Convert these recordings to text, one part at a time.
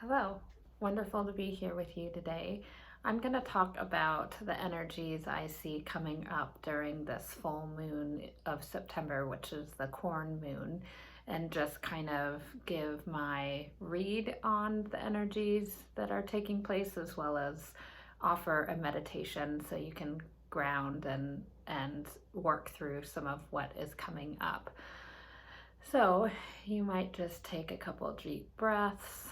Hello, wonderful to be here with you today. I'm going to talk about the energies I see coming up during this full moon of September, which is the corn moon, and just kind of give my read on the energies that are taking place, as well as offer a meditation so you can ground and work through some of what is coming up. So you might just take a couple deep breaths,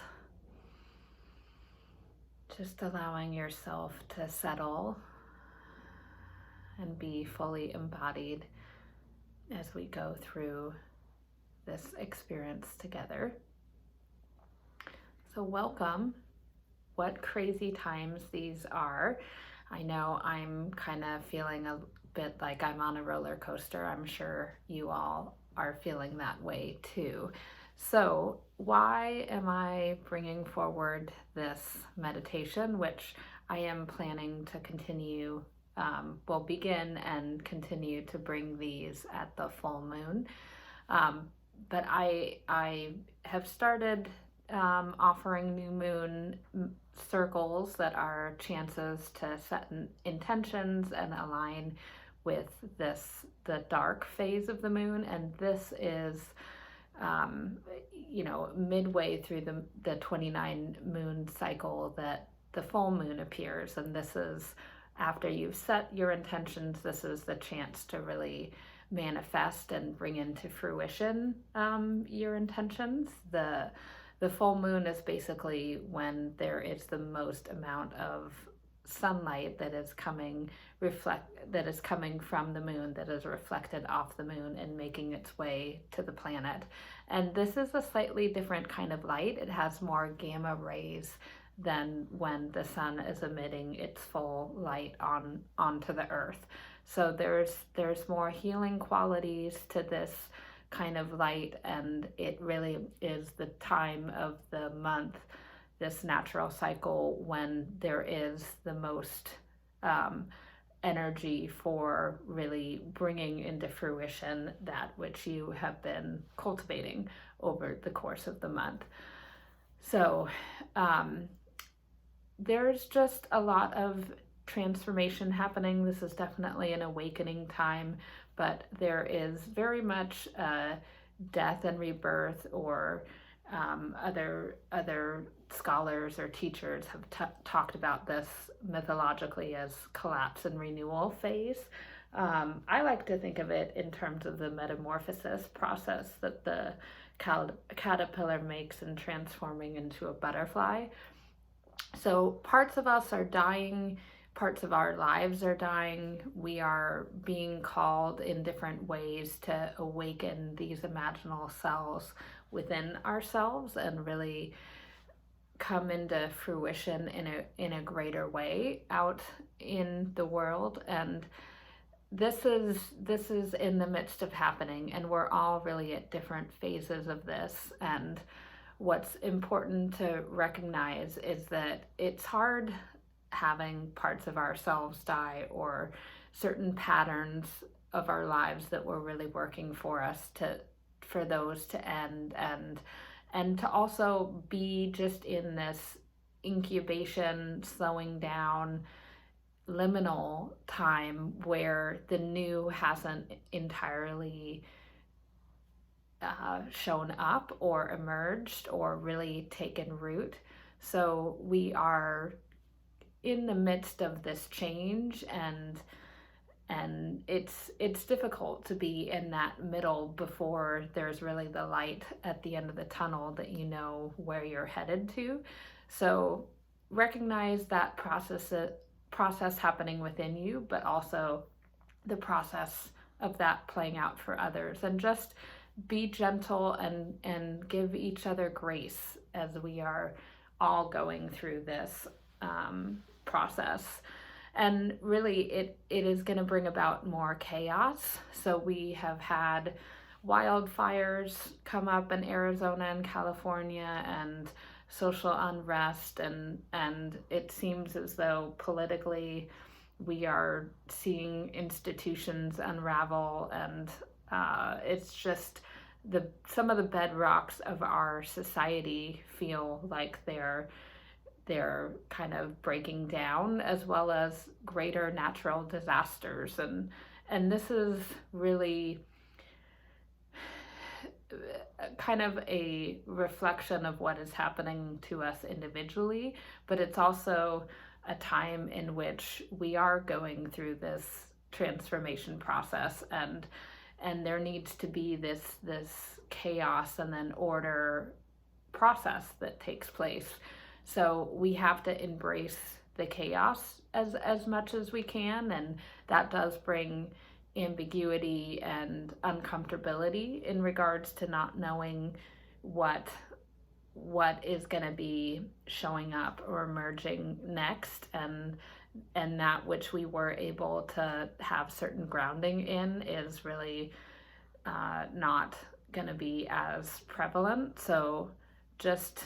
just allowing yourself to settle and be fully embodied as we go through this experience together. So welcome. What crazy times these are. I know I'm kind of feeling a bit like I'm on a roller coaster. I'm sure you all are feeling that way too. So why am I bringing forward this meditation, which I am planning to continue, begin and continue to bring these at the full moon. But I have started offering new moon circles that are chances to set intentions and align with the dark phase of the moon. And this is midway through the 29 moon cycle that the full moon appears. And this is after you've set your intentions, this is the chance to really manifest and bring into fruition your intentions. The full moon is basically when there is the most amount of sunlight that is coming from the moon, that is reflected off the moon and making its way to the planet. And this is a slightly different kind of light. It has more gamma rays than when the sun is emitting its full light onto the earth. So there's more healing qualities to this kind of light, and it really is the time of the month, this natural cycle, when there is the most energy for really bringing into fruition that which you have been cultivating over the course of the month. So there's just a lot of transformation happening. This is definitely an awakening time, but there is very much death and rebirth, or other scholars or teachers have talked about this mythologically as collapse and renewal phase. I like to think of it in terms of the metamorphosis process that the caterpillar makes in transforming into a butterfly. So parts of us are dying, parts of our lives are dying. We are being called in different ways to awaken these imaginal cells within ourselves and really come into fruition in a greater way out in the world. And this is in the midst of happening, and we're all really at different phases of this. And what's important to recognize is that it's hard having parts of ourselves die, or certain patterns of our lives that were really working for us for those to end, and to also be just in this incubation, slowing down, liminal time where the new hasn't entirely shown up or emerged or really taken root. So we are in the midst of this change, and it's difficult to be in that middle before there's really the light at the end of the tunnel that you know where you're headed to. So recognize that process happening within you, but also the process of that playing out for others, and just be gentle and give each other grace as we are all going through this process. And really it is going to bring about more chaos. So we have had wildfires come up in Arizona and California, and social unrest, and it seems as though politically we are seeing institutions unravel, and it's just some of the bedrocks of our society feel like they're kind of breaking down, as well as greater natural disasters. And this is really kind of a reflection of what is happening to us individually, but it's also a time in which we are going through this transformation process, and there needs to be this chaos and then order process that takes place. So we have to embrace the chaos as much as we can, and that does bring ambiguity and uncomfortability in regards to not knowing what is going to be showing up or emerging next, and that which we were able to have certain grounding in is really not going to be as prevalent. So just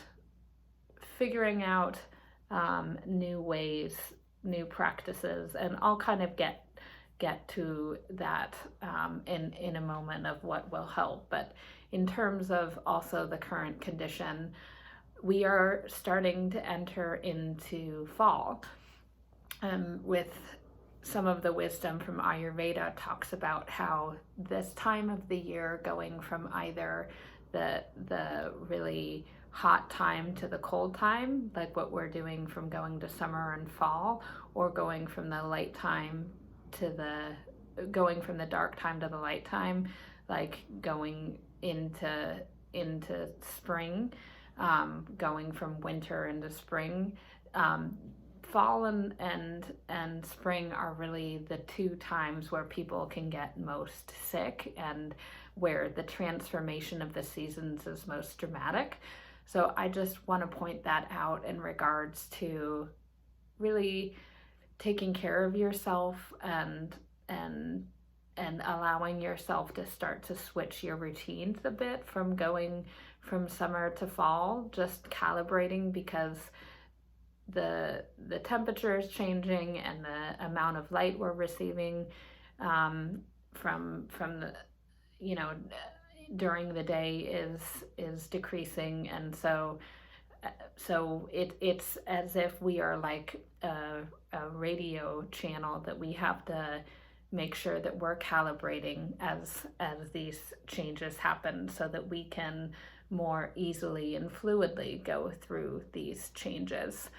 figuring out new ways, new practices, and I'll kind of get to that in a moment of what will help. But in terms of also the current condition, we are starting to enter into fall. With some of the wisdom from Ayurveda talks about how this time of the year, going from either the really hot time to the cold time, like what we're doing from going to summer and fall, or going from the light time to going from the dark time to the light time, like going into spring, going from winter into spring. Fall and spring are really the two times where people can get most sick, and where the transformation of the seasons is most dramatic. So I just want to point that out in regards to really taking care of yourself and allowing yourself to start to switch your routines a bit from going from summer to fall, just calibrating, because the temperature is changing and the amount of light we're receiving from the, during the day is decreasing. And so it's as if we are like a radio channel that we have to make sure that we're calibrating as these changes happen, so that we can more easily and fluidly go through these changes.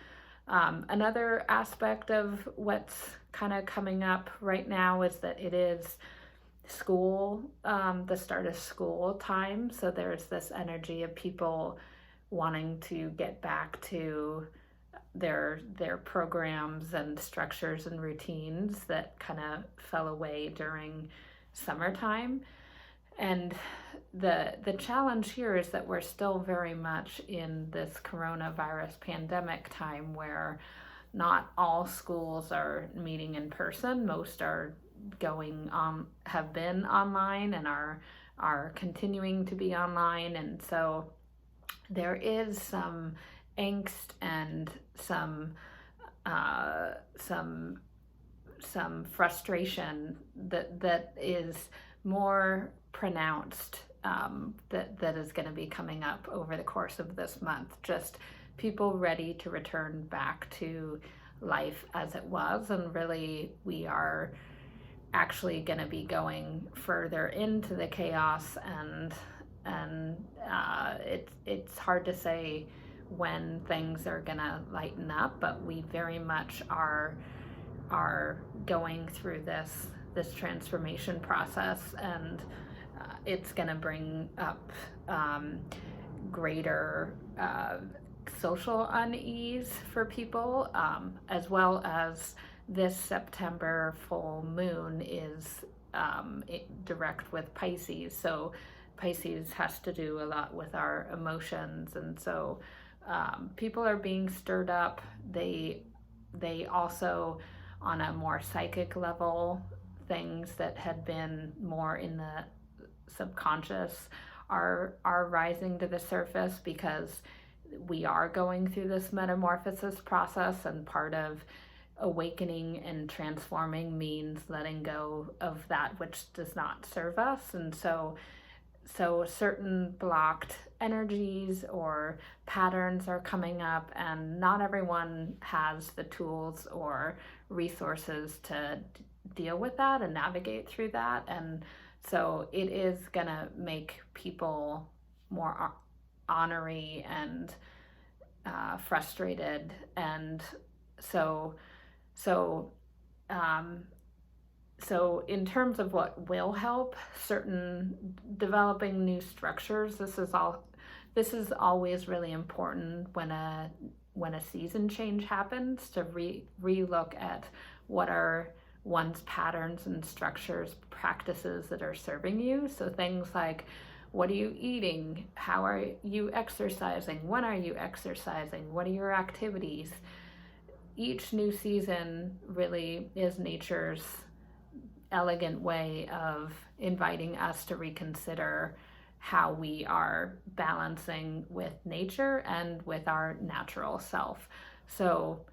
Another aspect of what's kind of coming up right now is that it is school, the start of school time. So there's this energy of people wanting to get back to their programs and structures and routines that kind of fell away during summertime. And the challenge here is that we're still very much in this coronavirus pandemic time, where not all schools are meeting in person. Most are have been online and are continuing to be online. And so there is some angst and some frustration that is more pronounced, that is going to be coming up over the course of this month. Just people ready to return back to life as it was, and really we are actually going to be going further into the chaos, and it's hard to say when things are going to lighten up, but we very much are going through this transformation process, and it's going to bring up greater social unease for people, as well as this September full moon is direct with Pisces. So Pisces has to do a lot with our emotions, and so people are being stirred up. They also, on a more psychic level, things that had been more in the subconscious are rising to the surface, because we are going through this metamorphosis process, and part of awakening and transforming means letting go of that which does not serve us. And so so certain blocked energies or patterns are coming up, and not everyone has the tools or resources to deal with that and navigate through that. And so it is going to make people more ornery and frustrated. And so so um, so in terms of what will help, certain developing new structures, this is always really important when a season change happens, to relook at what are one's patterns and structures, practices that are serving you. So things like, what are you eating? How are you exercising? When are you exercising? What are your activities? Each new season really is nature's elegant way of inviting us to reconsider how we are balancing with nature and with our natural self. So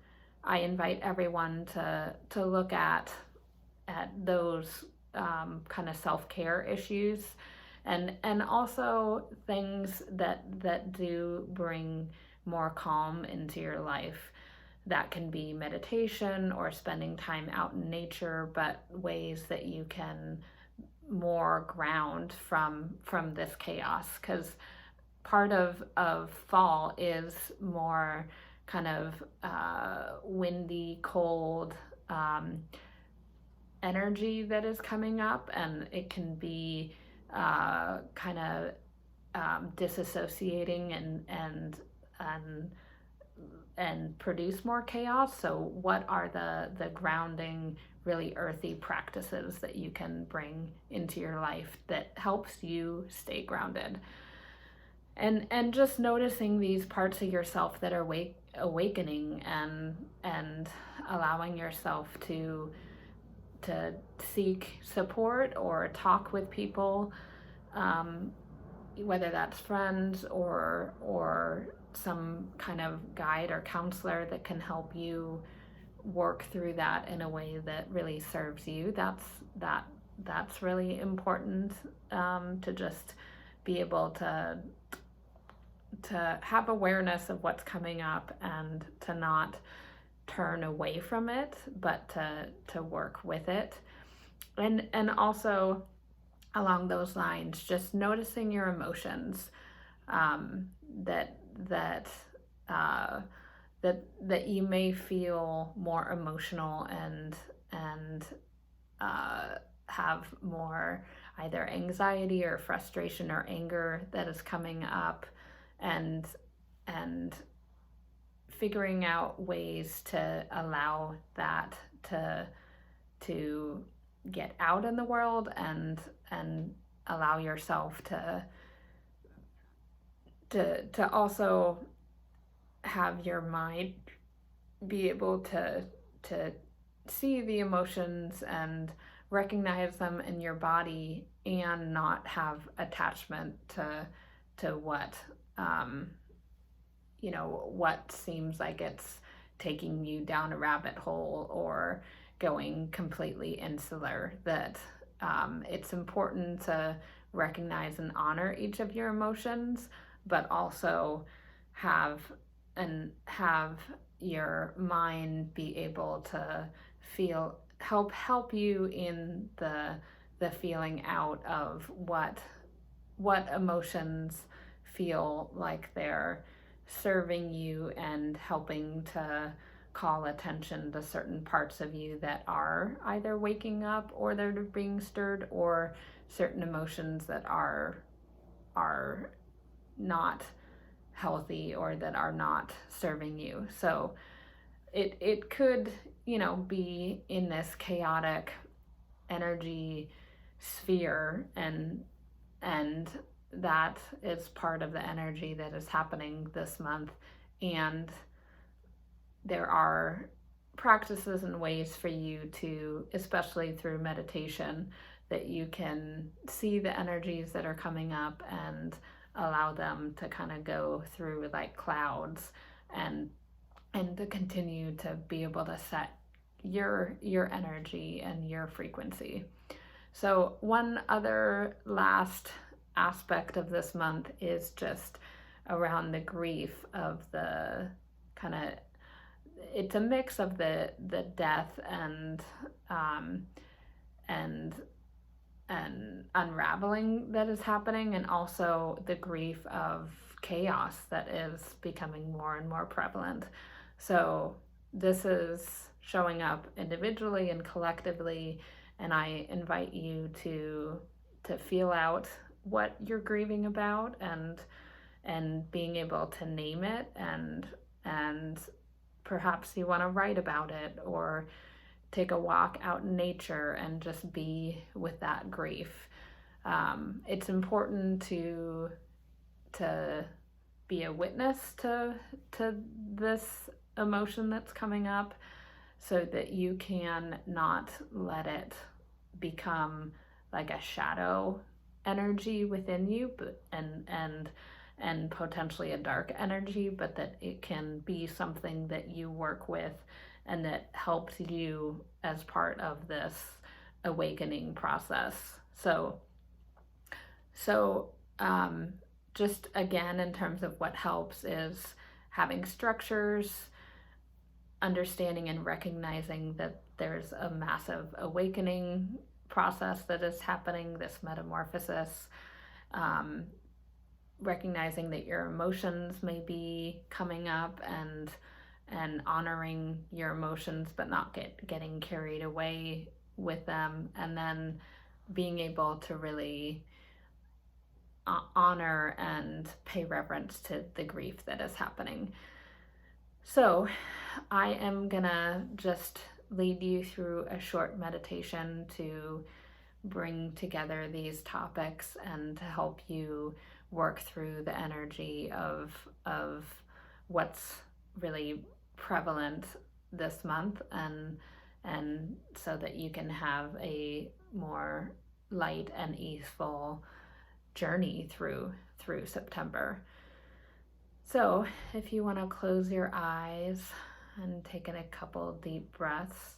I invite everyone to look at those kind of self-care issues, and also things that do bring more calm into your life. That can be meditation or spending time out in nature, but ways that you can more ground from this chaos. Because part of fall is more kind of windy, cold energy that is coming up, and it can be kind of disassociating and produce more chaos. So what are the grounding, really earthy practices that you can bring into your life that helps you stay grounded? And just noticing these parts of yourself that are awakening, and allowing yourself to seek support or talk with people, whether that's friends or some kind of guide or counselor that can help you work through that in a way that really serves you. That's really important, to just be able to have awareness of what's coming up, and to not turn away from it, but to work with it. And also along those lines, just noticing your emotions, that you may feel more emotional and have more either anxiety or frustration or anger that is coming up, and figuring out ways to allow that to get out in the world, and allow yourself to also have your mind be able to see the emotions and recognize them in your body, and not have attachment to what what seems like it's taking you down a rabbit hole or going completely insular. That it's important to recognize and honor each of your emotions, but also have your mind be able to help you in the feeling out of what emotions feel like they're serving you, and helping to call attention to certain parts of you that are either waking up or they're being stirred, or certain emotions that are not healthy or that are not serving you. So it could, be in this chaotic energy sphere, and that is part of the energy that is happening this month. And there are practices and ways for you to, especially through meditation, that you can see the energies that are coming up and allow them to kind of go through like clouds, and to continue to be able to set your energy and your frequency. So one other last aspect of this month is just around the grief of the kind of, it's a mix of the death um, and unraveling that is happening, and also the grief of chaos that is becoming more and more prevalent. So this is showing up individually and collectively, and I invite you to feel out what you're grieving about, and being able to name it, and perhaps you want to write about it or take a walk out in nature and just be with that grief. It's important to be a witness to this emotion that's coming up, so that you can not let it become like a shadow energy within you, but and potentially a dark energy, but that it can be something that you work with and that helps you as part of this awakening process. So just again, in terms of what helps, is having structures, understanding and recognizing that there's a massive awakening process that is happening, this metamorphosis, recognizing that your emotions may be coming up, and honoring your emotions but not getting carried away with them, and then being able to really honor and pay reverence to the grief that is happening. So I am gonna just lead you through a short meditation to bring together these topics and to help you work through the energy of what's really prevalent this month, and so that you can have a more light and easeful journey through September. So if you want to close your eyes and take in a couple deep breaths.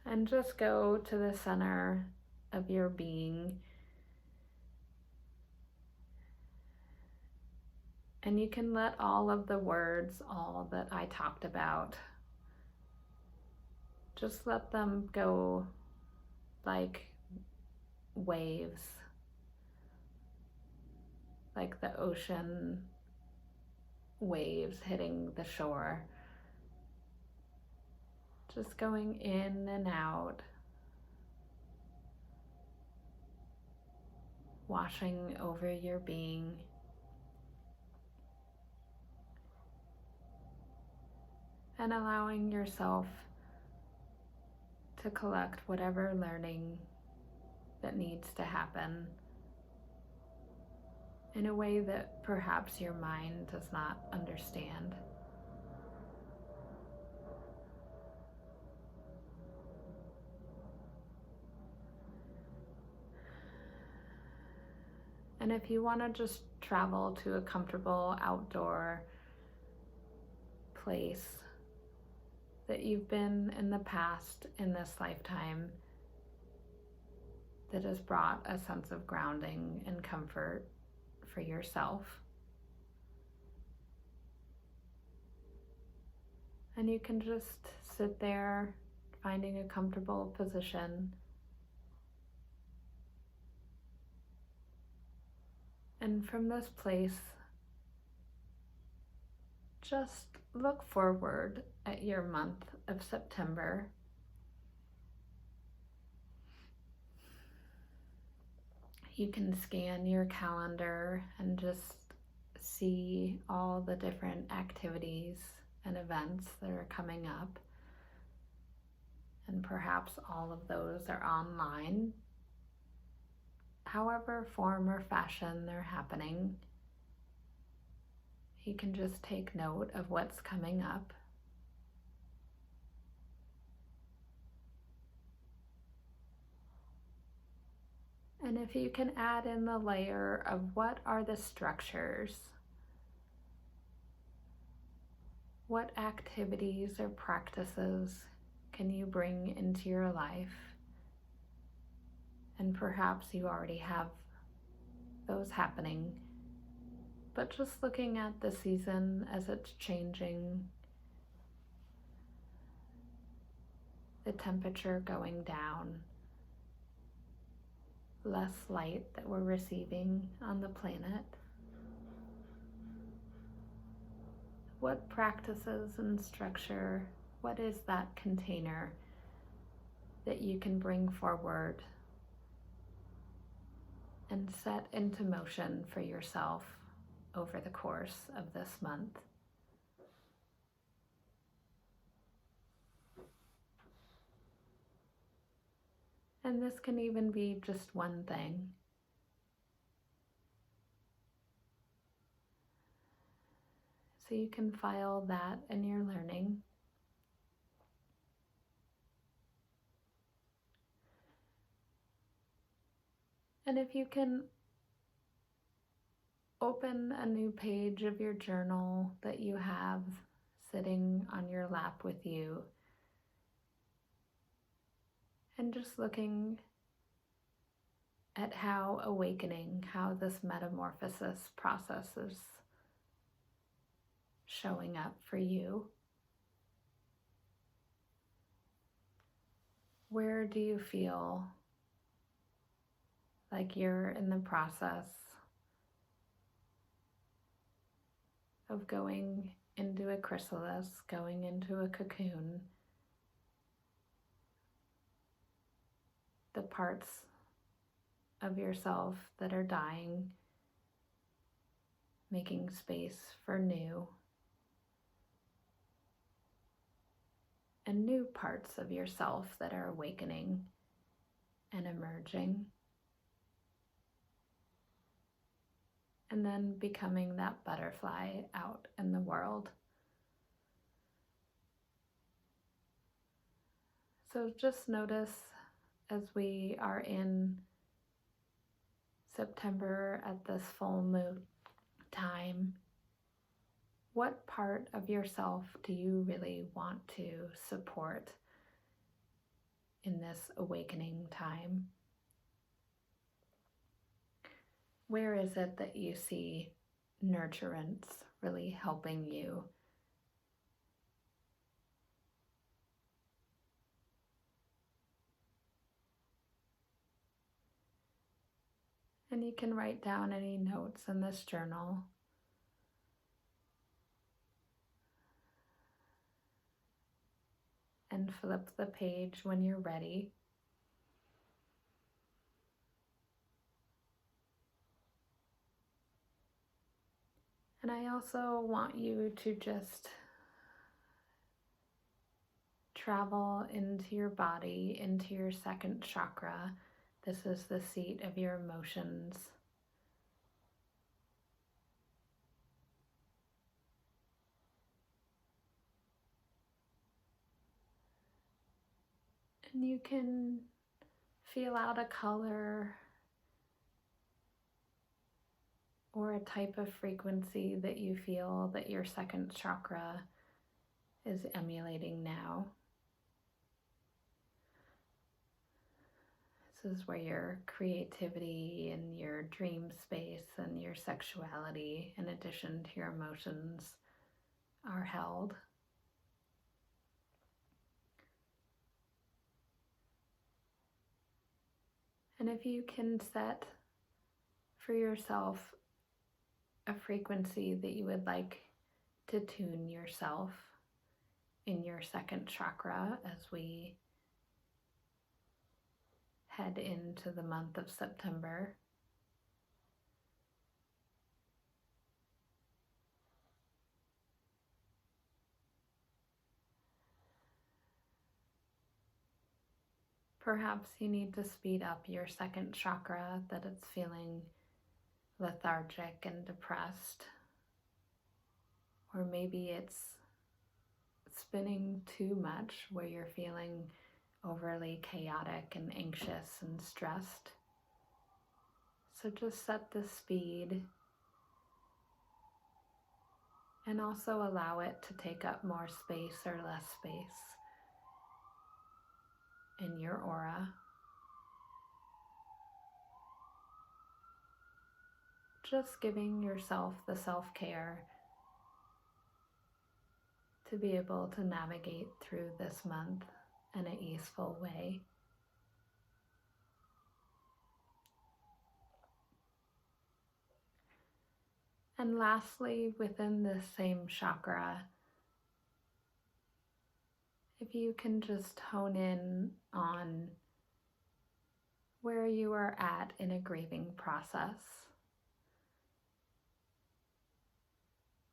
And just go to the center of your being. And you can let all of the words, all that I talked about, just let them go like waves, like the ocean waves hitting the shore, just going in and out, washing over your being. And allowing yourself to collect whatever learning that needs to happen in a way that perhaps your mind does not understand. And if you want to just travel to a comfortable outdoor place that you've been in the past in this lifetime that has brought a sense of grounding and comfort for yourself. And you can just sit there, finding a comfortable position, and from this place, just look forward at your month of September. You can scan your calendar and just see all the different activities and events that are coming up. And perhaps all of those are online. However form or fashion they're happening, you can just take note of what's coming up. And if you can add in the layer of what are the structures, what activities or practices can you bring into your life? And perhaps you already have those happening, but just looking at the season as it's changing, the temperature going down, less light that we're receiving on the planet. What practices and structure, what is that container that you can bring forward and set into motion for yourself over the course of this month? And this can even be just one thing. So you can file that in your learning. And if you can open a new page of your journal that you have sitting on your lap with you, and just looking at how awakening, how this metamorphosis process is showing up for you. Where do you feel like you're in the process of going into a chrysalis, going into a cocoon? The parts of yourself that are dying, making space for new, and new parts of yourself that are awakening and emerging, and then becoming that butterfly out in the world. So just notice as we are in September at this full moon time, what part of yourself do you really want to support in this awakening time? Where is it that you see nurturance really helping you? And you can write down any notes in this journal. And flip the page when you're ready. And I also want you to just travel into your body, into your second chakra. This is the seat of your emotions. And you can feel out a color or a type of frequency that you feel that your second chakra is emulating now. This is where your creativity and your dream space and your sexuality, in addition to your emotions, are held. And if you can set for yourself a frequency that you would like to tune yourself in your second chakra as we head into the month of September, perhaps you need to speed up your second chakra, that it's feeling lethargic and depressed. Or maybe it's spinning too much where you're feeling overly chaotic and anxious and stressed. So just set the speed and also allow it to take up more space or less space in your aura. Just giving yourself the self-care to be able to navigate through this month in an easeful way. And lastly, within this same chakra, if you can just hone in on where you are at in a grieving process.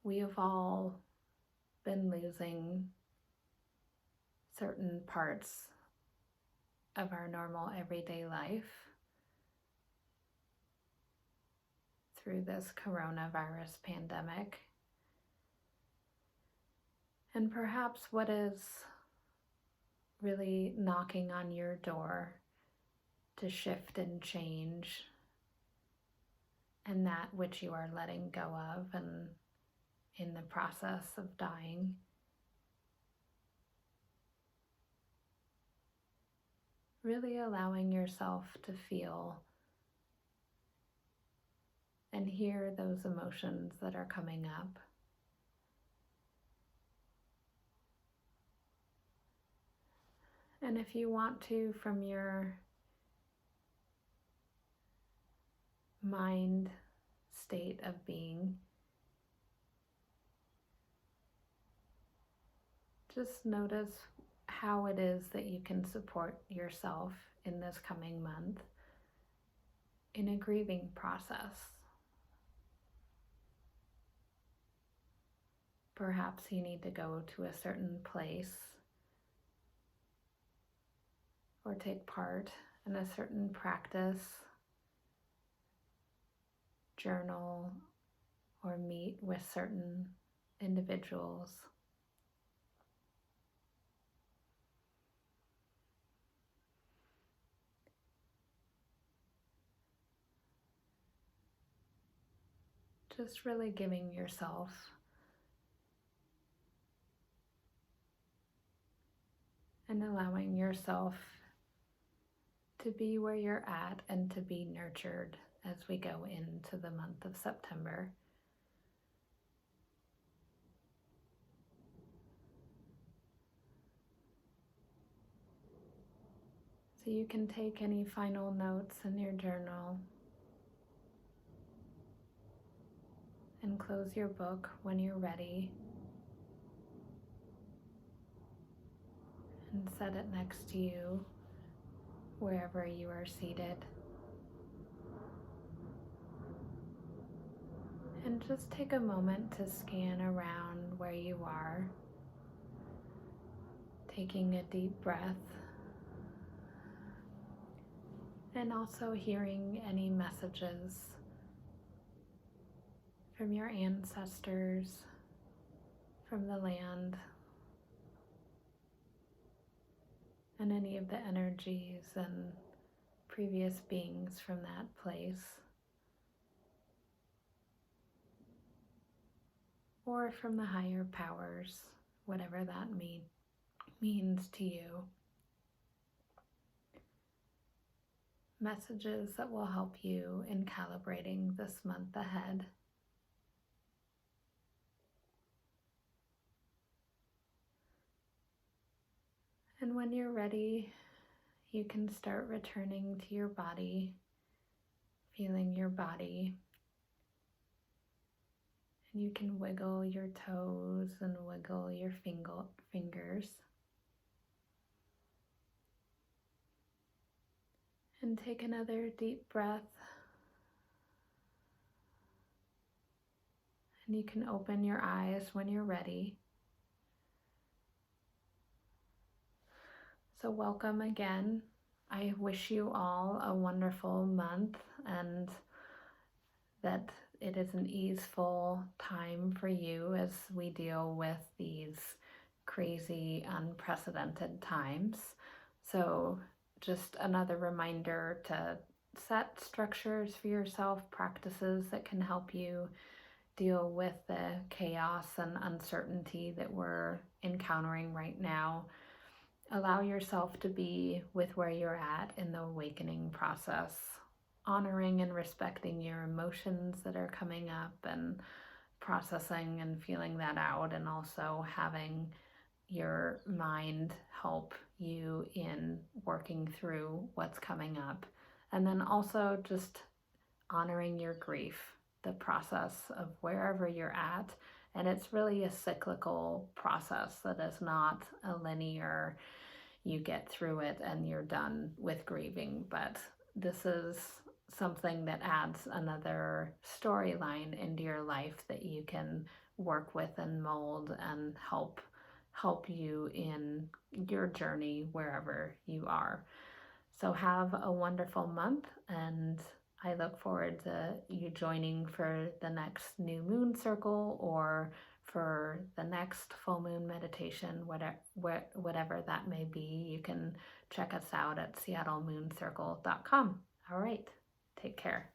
We have all been losing certain parts of our normal everyday life through this coronavirus pandemic. And perhaps what is really knocking on your door to shift and change, and that which you are letting go of and in the process of dying. Really allowing yourself to feel and hear those emotions that are coming up. And if you want to, from your mind state of being, just notice how it is that you can support yourself in this coming month in a grieving process. Perhaps you need to go to a certain place or take part in a certain practice, journal, or meet with certain individuals. Just really giving yourself and allowing yourself to be where you're at and to be nurtured as we go into the month of September. So you can take any final notes in your journal and close your book when you're ready and set it next to you wherever you are seated. And just take a moment to scan around where you are, taking a deep breath and also hearing any messages from your ancestors, from the land, and any of the energies and previous beings from that place, or from the higher powers, whatever that means to you. Messages that will help you in calibrating this month ahead. And when you're ready, you can start returning to your body, feeling your body. And you can wiggle your toes and wiggle your fingers. And take another deep breath. And you can open your eyes when you're ready. So welcome again. I wish you all a wonderful month and that it is an easeful time for you as we deal with these crazy, unprecedented times. So just another reminder to set structures for yourself, practices that can help you deal with the chaos and uncertainty that we're encountering right now. allow yourself to be with where you're at in the awakening process, honoring and respecting your emotions that are coming up and processing and feeling that out, and also having your mind help you in working through what's coming up. And then also just honoring your grief, the process of wherever you're at. And it's really a cyclical process that is not a linear, you get through it and you're done with grieving, but this is something that adds another storyline into your life that you can work with and mold and help you in your journey wherever you are. So have a wonderful month, and I look forward to you joining for the next new moon circle or for the next full moon meditation, whatever that may be. You can check us out at seattlemooncircle.com. All right, take care.